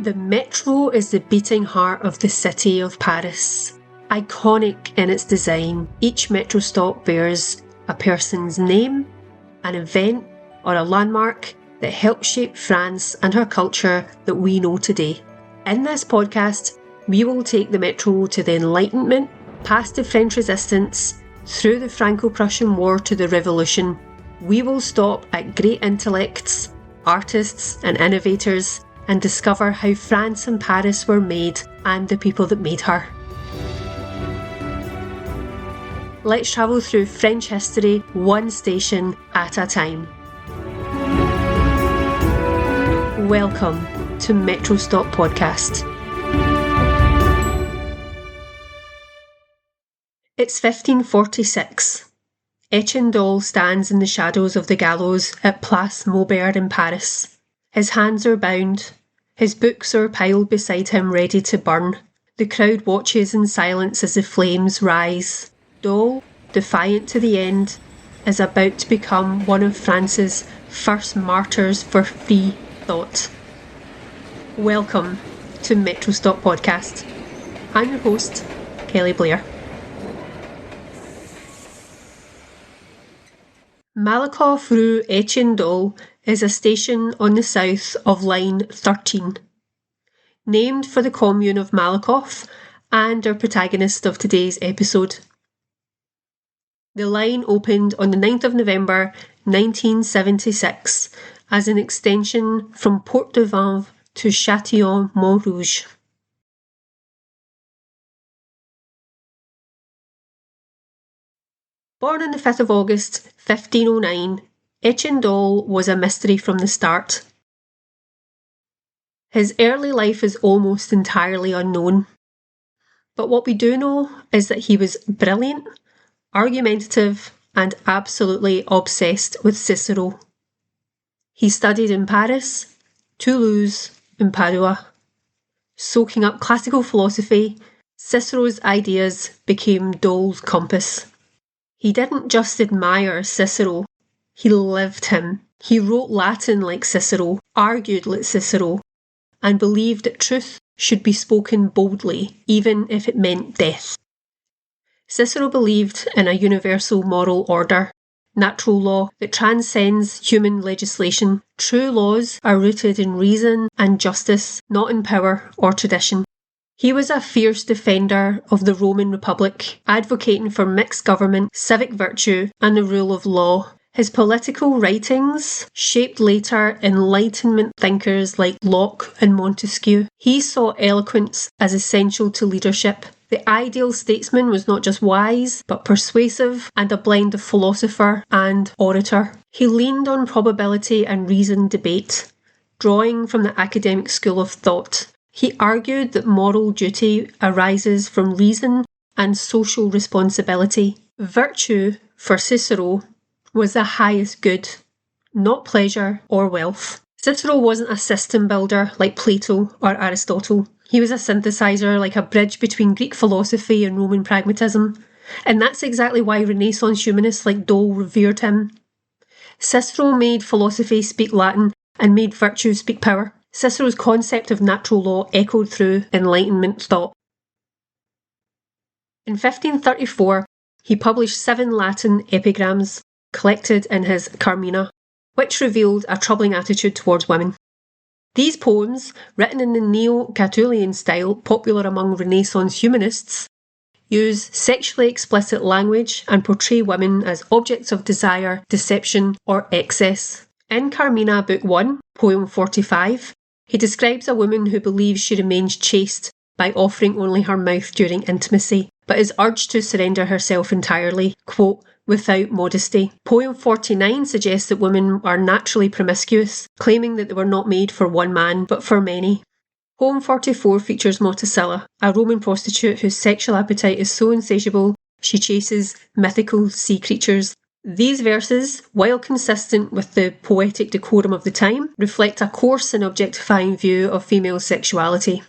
The metro is the beating heart of the city of Paris. Iconic in its design, each metro stop bears a person's name, an event, or a landmark that helped shape France and her culture that we know today. In this podcast, we will take the metro to the Enlightenment, past the French Resistance, through the Franco-Prussian War to the Revolution. We will stop at great intellects, artists and innovators and discover how France and Paris were made and the people that made her. Let's travel through French history one station at a time. Welcome to Metro Stop Podcast. It's 1546. Etienne Dolet stands in the shadows of the gallows at Place Maubert in Paris. His hands are bound. His books are piled beside him ready to burn. The crowd watches in silence as the flames rise. Dolet, defiant to the end, is about to become one of France's first martyrs for free thought. Welcome to Metro Stop Podcast. I'm your host, Kelly Blair. Malakoff Rue Etienne Dolet is a station on the south of Line 13, named for the commune of Malakoff and our protagonist of today's episode. The line opened on the 9th of November 1976 as an extension from Port de Vanves to Châtillon-Montrouge. Born on the 5th of August 1509, Etienne Dolet was a mystery from the start. His early life is almost entirely unknown. But what we do know is that he was brilliant, argumentative, and absolutely obsessed with Cicero. He studied in Paris, Toulouse, and Padua. Soaking up classical philosophy, Cicero's ideas became Dolet's compass. He didn't just admire Cicero, he lived him. He wrote Latin like Cicero, argued like Cicero, and believed that truth should be spoken boldly, even if it meant death. Cicero believed in a universal moral order, natural law that transcends human legislation. True laws are rooted in reason and justice, not in power or tradition. He was a fierce defender of the Roman Republic, advocating for mixed government, civic virtue, and the rule of law. His political writings shaped later Enlightenment thinkers like Locke and Montesquieu. He saw eloquence as essential to leadership. The ideal statesman was not just wise, but persuasive and a blend of philosopher and orator. He leaned on probability and reasoned debate, drawing from the academic school of thought. He argued that moral duty arises from reason and social responsibility. Virtue, for Cicero, was the highest good, not pleasure or wealth. Cicero wasn't a system builder like Plato or Aristotle. He was a synthesizer, like a bridge between Greek philosophy and Roman pragmatism. And that's exactly why Renaissance humanists like Dolet revered him. Cicero made philosophy speak Latin and made virtue speak power. Cicero's concept of natural law echoed through Enlightenment thought. In 1534, he published 7 Latin epigrams collected in his Carmina, which revealed a troubling attitude towards women. These poems, written in the neo-Catullin style popular among Renaissance humanists, use sexually explicit language and portray women as objects of desire, deception, or excess. In Carmina, Book 1, Poem 45, he describes a woman who believes she remains chaste by offering only her mouth during intimacy, but is urged to surrender herself entirely, quote, without modesty. Poem 49 suggests that women are naturally promiscuous, claiming that they were not made for one man, but for many. Poem 44 features Motacilla, a Roman prostitute whose sexual appetite is so insatiable she chases mythical sea creatures. These verses, while consistent with the poetic decorum of the time, reflect a coarse and objectifying view of female sexuality.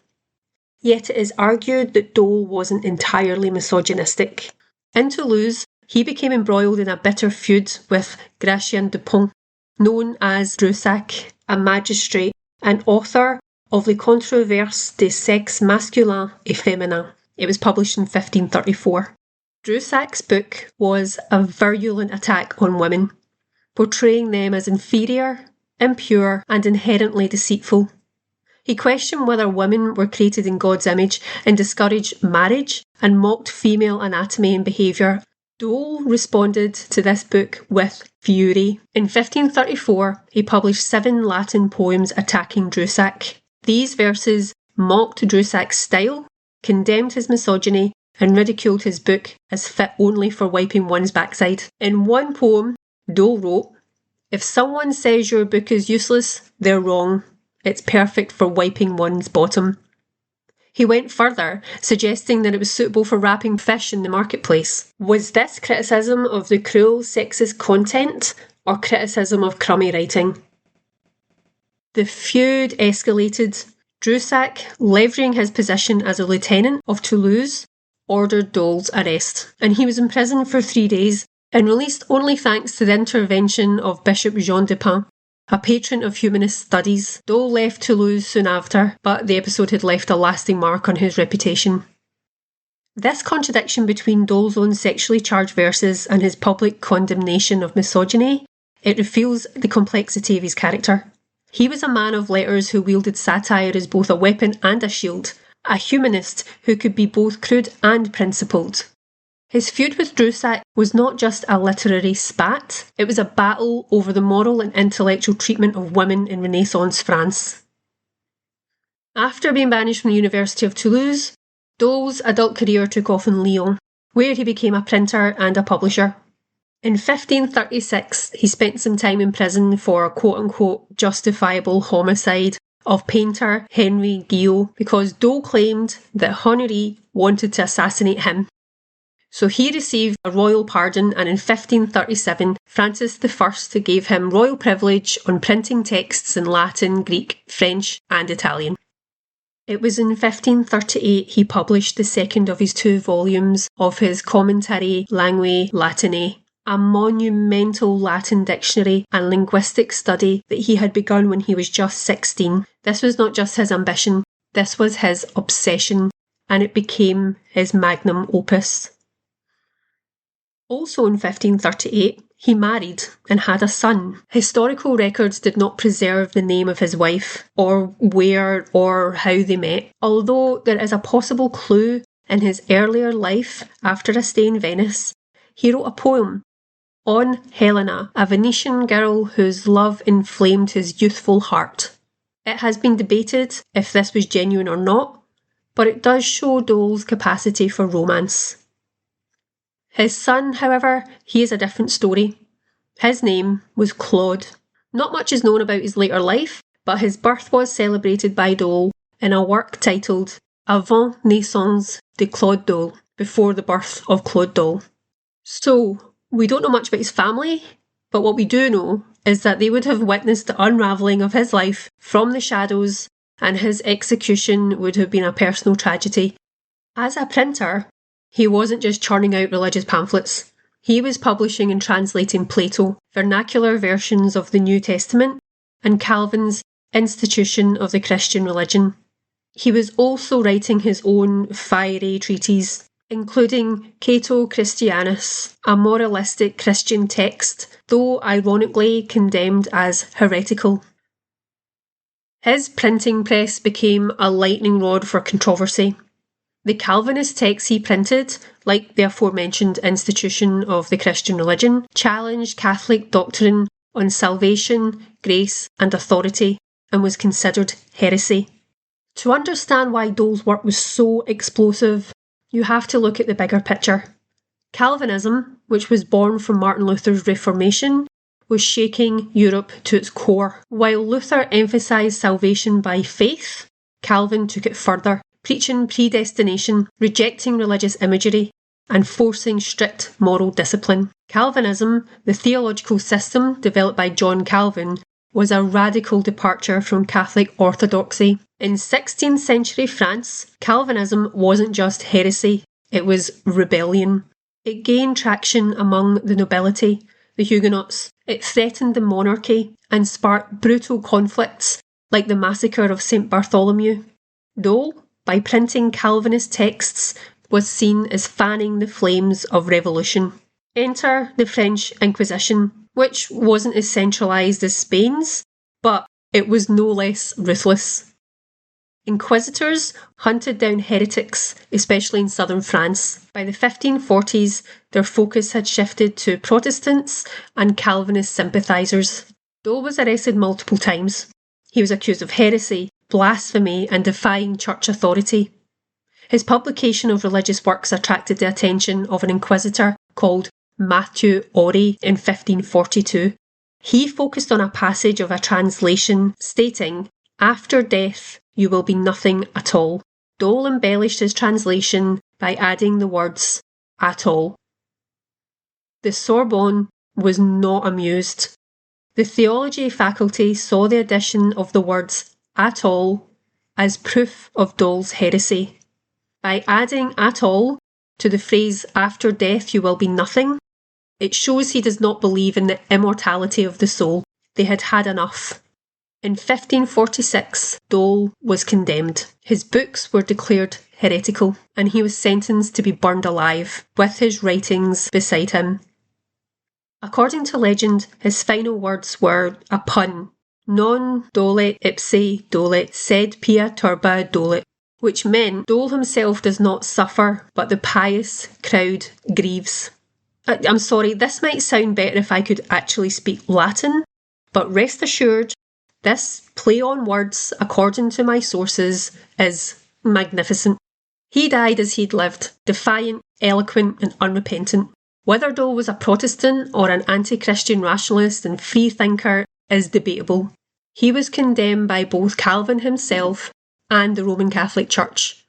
Yet it is argued that Dolet wasn't entirely misogynistic. In Toulouse, he became embroiled in a bitter feud with Gratien Dupont, known as Drusac, a magistrate and author of Les Controverses des sexes masculins et féminins. It was published in 1534. Drusac's book was a virulent attack on women, portraying them as inferior, impure, and inherently deceitful. He questioned whether women were created in God's image and discouraged marriage and mocked female anatomy and behaviour. Dole responded to this book with fury. In 1534, he published 7 Latin poems attacking Drusac. These verses mocked Drusac's style, condemned his misogyny, and ridiculed his book as fit only for wiping one's backside. In one poem, Dole wrote, "If someone says your book is useless, they're wrong. It's perfect for wiping one's bottom." He went further, suggesting that it was suitable for wrapping fish in the marketplace. Was this criticism of the cruel, sexist content, or criticism of crummy writing? The feud escalated. Drusac, leveraging his position as a lieutenant of Toulouse, ordered Dole's arrest, and he was imprisoned for 3 days and released only thanks to the intervention of Bishop Jean de Pin, a patron of humanist studies. Dole left Toulouse soon after, but the episode had left a lasting mark on his reputation. This contradiction between Dole's own sexually charged verses and his public condemnation of misogyny, it reveals the complexity of his character. He was a man of letters who wielded satire as both a weapon and a shield, a humanist who could be both crude and principled. His feud with Drusac was not just a literary spat, it was a battle over the moral and intellectual treatment of women in Renaissance France. After being banished from the University of Toulouse, Dole's adult career took off in Lyon, where he became a printer and a publisher. In 1536, he spent some time in prison for a quote-unquote justifiable homicide of painter Henry Guillot because Dole claimed that Honoré wanted to assassinate him. So he received a royal pardon, and in 1537 Francis I gave him royal privilege on printing texts in Latin, Greek, French and Italian. It was in 1538 he published the second of his 2 volumes of his Commentarii Linguae Latinae, a monumental Latin dictionary and linguistic study that he had begun when he was just 16. This was not just his ambition, this was his obsession, and it became his magnum opus. Also in 1538, he married and had a son. Historical records did not preserve the name of his wife, or where or how they met, although there is a possible clue in his earlier life after a stay in Venice. He wrote a poem on Helena, a Venetian girl whose love inflamed his youthful heart. It has been debated if this was genuine or not, but it does show Dole's capacity for romance. His son, however, he is a different story. His name was Claude. Not much is known about his later life, but his birth was celebrated by Dole in a work titled Avant naissance de Claude Dole, before the birth of Claude Dole. So, we don't know much about his family, but what we do know is that they would have witnessed the unravelling of his life from the shadows, and his execution would have been a personal tragedy. As a printer, he wasn't just churning out religious pamphlets. He was publishing and translating Plato, vernacular versions of the New Testament, and Calvin's Institution of the Christian Religion. He was also writing his own fiery treatise, including Cato Christianus, a moralistic Christian text, though ironically condemned as heretical. His printing press became a lightning rod for controversy. The Calvinist texts he printed, like the aforementioned Institution of the Christian Religion, challenged Catholic doctrine on salvation, grace and authority, and was considered heresy. To understand why Dole's work was so explosive, you have to look at the bigger picture. Calvinism, which was born from Martin Luther's Reformation, was shaking Europe to its core. While Luther emphasised salvation by faith, Calvin took it further, preaching predestination, rejecting religious imagery, and forcing strict moral discipline. Calvinism, the theological system developed by John Calvin, was a radical departure from Catholic orthodoxy. In 16th century France, Calvinism wasn't just heresy, it was rebellion. It gained traction among the nobility, the Huguenots. It threatened the monarchy and sparked brutal conflicts like the massacre of St. Bartholomew. Dole, by printing Calvinist texts, was seen as fanning the flames of revolution. Enter the French Inquisition, which wasn't as centralised as Spain's, but it was no less ruthless. Inquisitors hunted down heretics, especially in southern France. By the 1540s, their focus had shifted to Protestants and Calvinist sympathisers. Dole was arrested multiple times. He was accused of heresy, blasphemy, and defying church authority. His publication of religious works attracted the attention of an inquisitor called Matthew Ory in 1542. He focused on a passage of a translation stating, "After death, you will be nothing at all." Dole embellished his translation by adding the words, "at all." The Sorbonne was not amused. The theology faculty saw the addition of the words, "at all," as proof of Dole's heresy. By adding "at all" to the phrase, "after death you will be nothing," it shows he does not believe in the immortality of the soul. They had had enough. In 1546, Dole was condemned. His books were declared heretical, and he was sentenced to be burned alive, with his writings beside him. According to legend, his final words were a pun, "Non dolet ipse dolet, sed pia turba dolet," which meant Dole himself does not suffer, but the pious crowd grieves. I'm sorry, this might sound better if I could actually speak Latin, but rest assured, this play on words, according to my sources, is magnificent. He died as he'd lived, defiant, eloquent, and unrepentant. Whether Dole was a Protestant or an anti-Christian rationalist and free thinker is debatable. He was condemned by both Calvin himself and the Roman Catholic Church.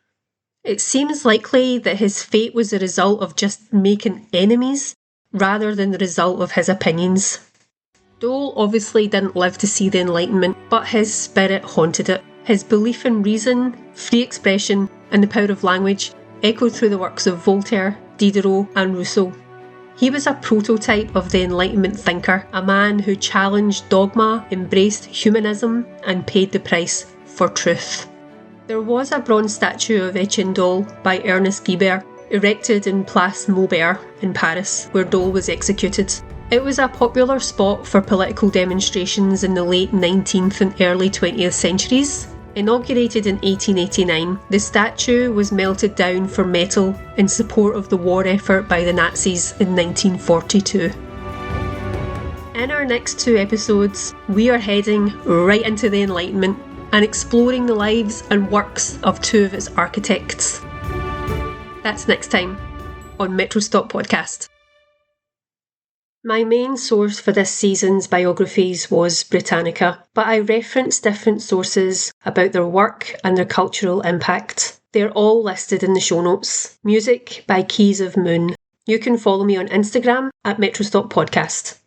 It seems likely that his fate was the result of just making enemies, rather than the result of his opinions. Dole obviously didn't live to see the Enlightenment, but his spirit haunted it. His belief in reason, free expression, and the power of language echoed through the works of Voltaire, Diderot, and Rousseau. He was a prototype of the Enlightenment thinker, a man who challenged dogma, embraced humanism, and paid the price for truth. There was a bronze statue of Etienne Dolet by Ernest Guibert, erected in Place Maubert in Paris, where Dole was executed. It was a popular spot for political demonstrations in the late 19th and early 20th centuries. Inaugurated in 1889, the statue was melted down for metal in support of the war effort by the Nazis in 1942. In our next 2 episodes, we are heading right into the Enlightenment and exploring the lives and works of 2 of its architects. That's next time on Metro Stop Podcast. My main source for this season's biographies was Britannica, but I referenced different sources about their work and their cultural impact. They're all listed in the show notes. Music by Keys of Moon. You can follow me on Instagram at Metro Stop Podcast.